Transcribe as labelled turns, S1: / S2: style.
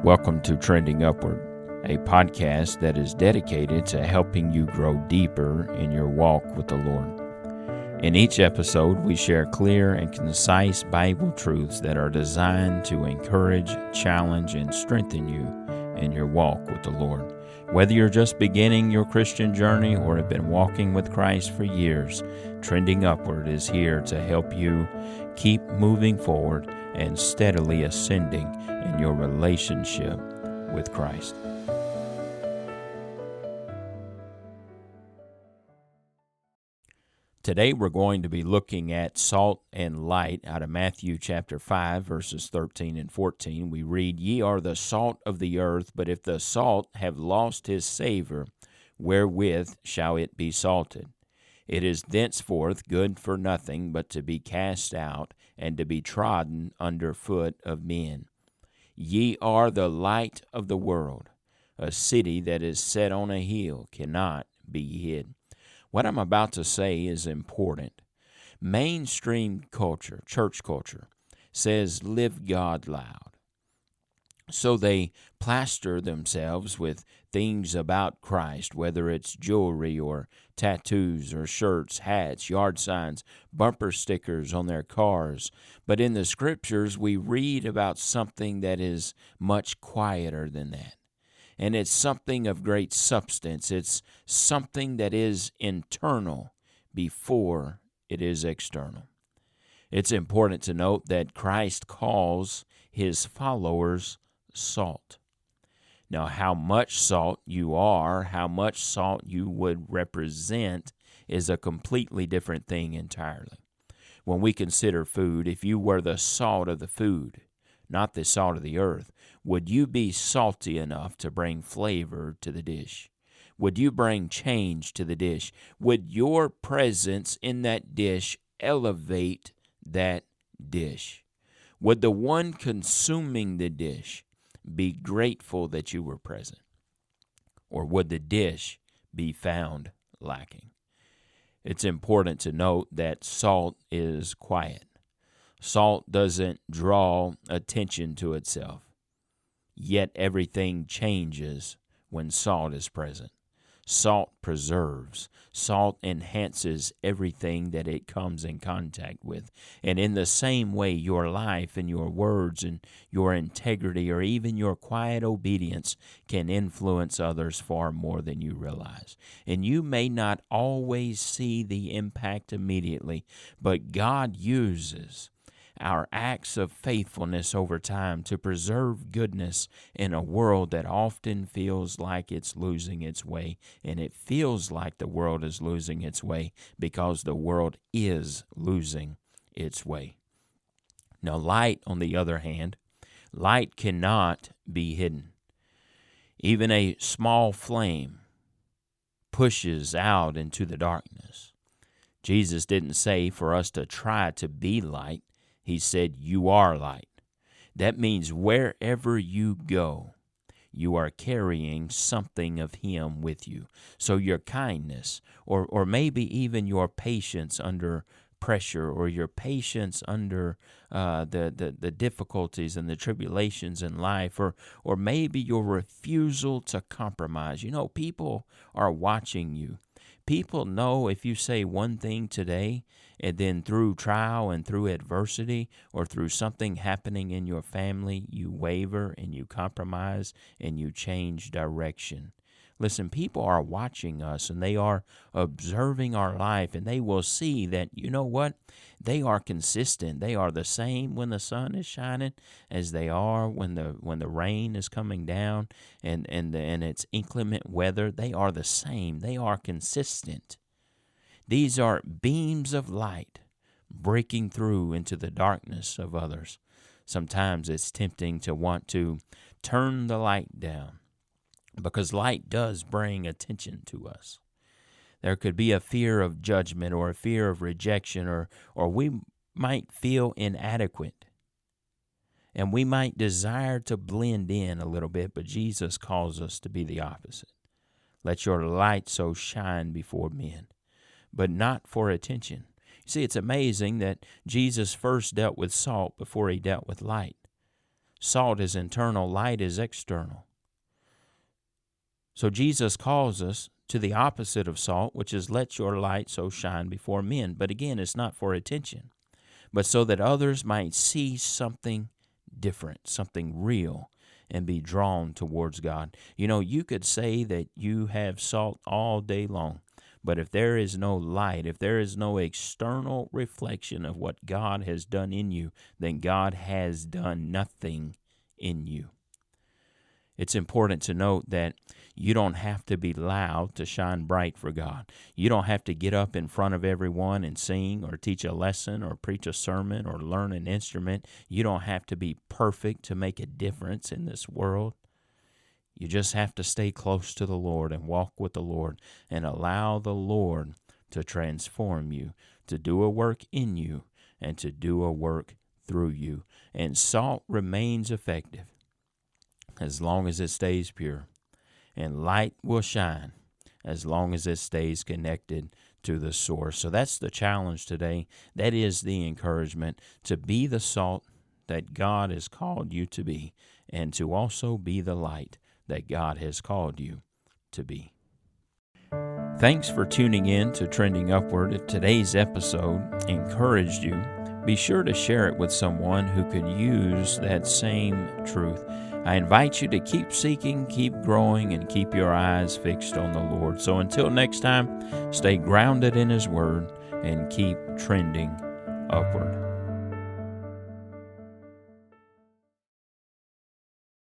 S1: Welcome to Trending Upward, a podcast that is dedicated to helping you grow deeper in your walk with the Lord. In each episode, we share clear and concise Bible truths that are designed to encourage, challenge, and strengthen you in your walk with the Lord. Whether you're just beginning your Christian journey or have been walking with Christ for years, Trending Upward is here to help you keep moving forward and steadily ascending in your relationship with Christ. Today we're going to be looking at salt and light out of Matthew chapter 5, verses 13 and 14. We read, "Ye are the salt of the earth, but if the salt have lost his savor, wherewith shall it be salted? It is thenceforth good for nothing but to be cast out and to be trodden under foot of men. Ye are the light of the world. A city that is set on a hill cannot be hid." What I'm about to say is important. Mainstream culture, church culture, says live God loud. So they plaster themselves with things about Christ, whether it's jewelry or tattoos or shirts, hats, yard signs, bumper stickers on their cars. But in the scriptures, we read about something that is much quieter than that. And it's something of great substance. It's something that is internal before it is external. It's important to note that Christ calls his followers salt. Now, how much salt you are, how much salt you would represent is a completely different thing entirely. When we consider food, if you were the salt of the food, not the salt of the earth, would you be salty enough to bring flavor to the dish? Would you bring change to the dish? Would your presence in that dish elevate that dish? Would the one consuming the dish be grateful that you were present? Or would the dish be found lacking? It's important to note that salt is quiet. Salt doesn't draw attention to itself. Yet everything changes when salt is present. Salt preserves. Salt enhances everything that it comes in contact with. And in the same way, your life and your words and your integrity or even your quiet obedience can influence others far more than you realize. And you may not always see the impact immediately, but God uses our acts of faithfulness over time to preserve goodness in a world that often feels like it's losing its way. And it feels like the world is losing its way because the world is losing its way. Now, light, on the other hand, light cannot be hidden. Even a small flame pushes out into the darkness. Jesus didn't say for us to try to be light. He said, you are light. That means wherever you go, you are carrying something of him with you. So your kindness, or maybe even your patience under pressure, or your patience under the difficulties and the tribulations in life, or maybe your refusal to compromise. You know, people are watching you. People know if you say one thing today, and then through trial and through adversity or through something happening in your family, you waver and you compromise and you change direction. Listen, people are watching us and they are observing our life, and they will see that, you know what? They are consistent. They are the same when the sun is shining as they are when the rain is coming down and it's inclement weather. They are the same. They are consistent. These are beams of light breaking through into the darkness of others. Sometimes it's tempting to want to turn the light down, because light does bring attention to us. There could be a fear of judgment or a fear of rejection, or we might feel inadequate. And we might desire to blend in a little bit, but Jesus calls us to be the opposite. Let your light so shine before men, but not for attention. See, it's amazing that Jesus first dealt with salt before he dealt with light. Salt is internal, light is external. So Jesus calls us to the opposite of salt, which is let your light so shine before men. But again, it's not for attention, but so that others might see something different, something real, and be drawn towards God. You know, you could say that you have salt all day long, but if there is no light, if there is no external reflection of what God has done in you, then God has done nothing in you. It's important to note that you don't have to be loud to shine bright for God. You don't have to get up in front of everyone and sing or teach a lesson or preach a sermon or learn an instrument. You don't have to be perfect to make a difference in this world. You just have to stay close to the Lord and walk with the Lord and allow the Lord to transform you, to do a work in you, and to do a work through you. And salt remains effective as long as it stays pure. And light will shine as long as it stays connected to the source. So that's the challenge today. That is the encouragement, to be the salt that God has called you to be, and to also be the light that God has called you to be. Thanks for tuning in to Trending Upward. If today's episode encouraged you, be sure to share it with someone who could use that same truth. I invite you to keep seeking, keep growing, and keep your eyes fixed on the Lord. So until next time, stay grounded in His Word and keep trending upward.